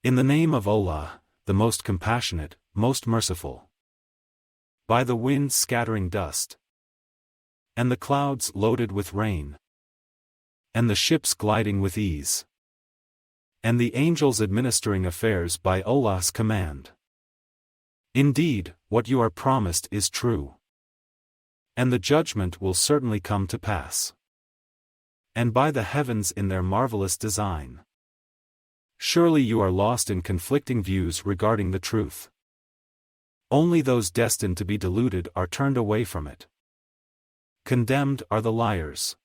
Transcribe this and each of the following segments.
In the name of Allah, the most compassionate, most merciful. By the wind scattering dust, and the clouds loaded with rain, and the ships gliding with ease, and the angels administering affairs by Allah's command. Indeed, what you are promised is true, and the judgment will certainly come to pass. And by the heavens in their marvelous design. Surely you are lost in conflicting views regarding the truth. Only those destined to be deluded are turned away from it. Condemned are the liars.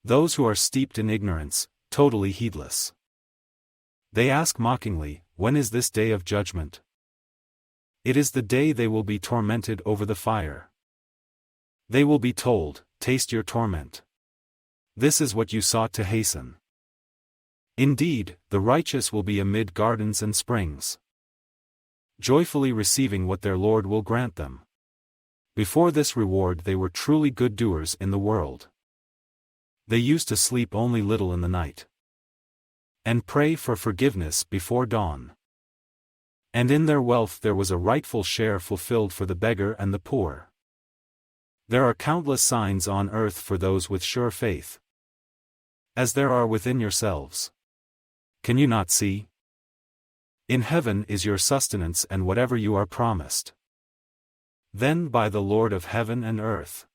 Those who are steeped in ignorance, totally heedless. They ask mockingly, when is this day of judgment? It is the day they will be tormented over the fire. They will be told, taste your torment. This is what you sought to hasten. Indeed, the righteous will be amid gardens and springs, joyfully receiving what their Lord will grant them. Before this reward they were truly good doers in the world. They used to sleep only little in the night, and pray for forgiveness before dawn. And in their wealth there was a rightful share fulfilled for the beggar and the poor. There are countless signs on earth for those with sure faith, as there are within yourselves. Can you not see? In heaven is your sustenance and whatever you are promised. Then by the Lord of heaven and earth.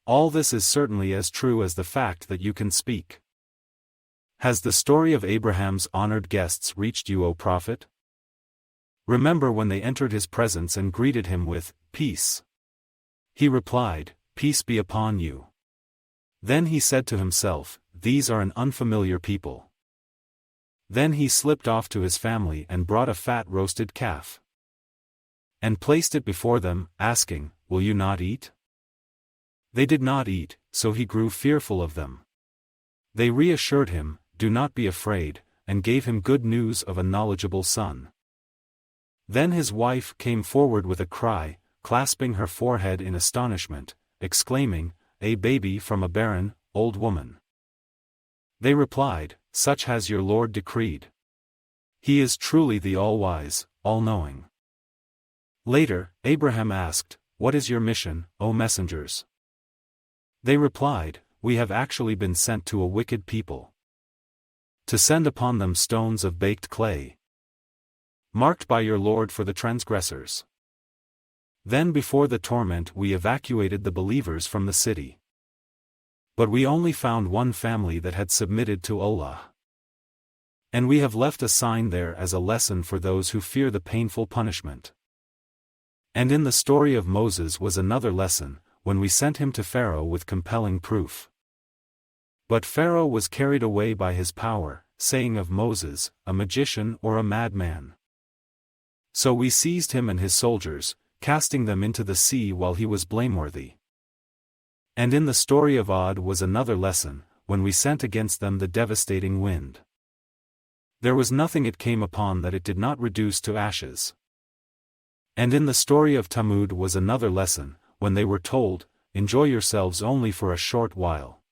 All this is certainly as true as the fact that you can speak. Has the story of Abraham's honored guests reached you, O Prophet? Remember when they entered his presence and greeted him with, "Peace." He replied, "Peace be upon you." Then he said to himself, "These are an unfamiliar people." Then he slipped off to his family and brought a fat roasted calf, and placed it before them, asking, "Will you not eat?" They did not eat, so he grew fearful of them. They reassured him, "Do not be afraid," and gave him good news of a knowledgeable son. Then his wife came forward with a cry, clasping her forehead in astonishment, exclaiming, "A baby from a barren, old woman." They replied, "Such has your Lord decreed. He is truly the all-wise, all-knowing." Later, Abraham asked, "What is your mission, O messengers?" They replied, "We have actually been sent to a wicked people, to send upon them stones of baked clay, marked by your Lord for the transgressors." Then before the torment we evacuated the believers from the city. But we only found one family that had submitted to Allah. And we have left a sign there as a lesson for those who fear the painful punishment. And in the story of Moses was another lesson, when we sent him to Pharaoh with compelling proof. But Pharaoh was carried away by his power, saying of Moses, a magician or a madman. So we seized him and his soldiers, casting them into the sea while he was blameworthy. And in the story of Ad was another lesson, when we sent against them the devastating wind. There was nothing it came upon that it did not reduce to ashes. And in the story of Thamud was another lesson, when they were told, "Enjoy yourselves only for a short while."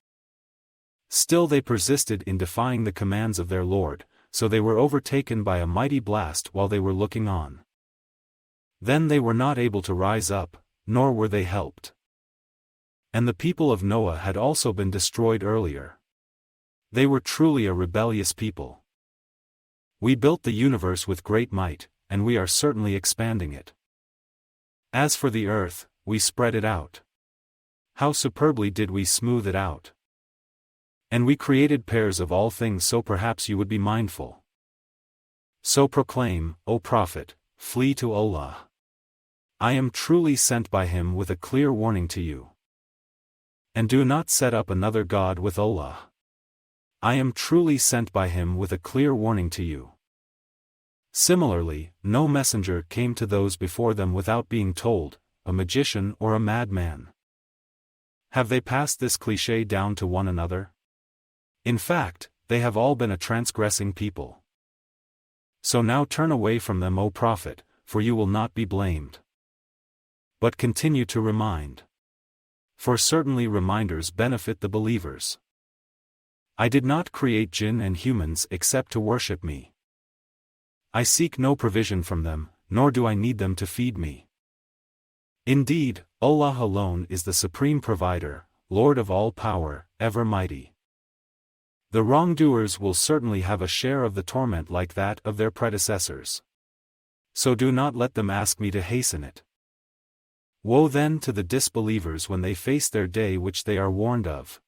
Still they persisted in defying the commands of their Lord, so they were overtaken by a mighty blast while they were looking on. Then they were not able to rise up, nor were they helped. And the people of Noah had also been destroyed earlier. They were truly a rebellious people. We built the universe with great might, and we are certainly expanding it. As for the earth, we spread it out. How superbly did we smooth it out. And we created pairs of all things, so perhaps you would be mindful. So proclaim, O Prophet, flee to Allah. I am truly sent by him with a clear warning to you. And do not set up another God with Allah. I am truly sent by him with a clear warning to you. Similarly, no messenger came to those before them without being told, a magician or a madman. Have they passed this cliché down to one another? In fact, they have all been a transgressing people. So now turn away from them, O Prophet, for you will not be blamed. But continue to remind. For certainly reminders benefit the believers. I did not create jinn and humans except to worship me. I seek no provision from them, nor do I need them to feed me. Indeed, Allah alone is the supreme provider, Lord of all power, ever mighty. The wrongdoers will certainly have a share of the torment like that of their predecessors. So do not let them ask me to hasten it. Woe then to the disbelievers when they face their day which they are warned of.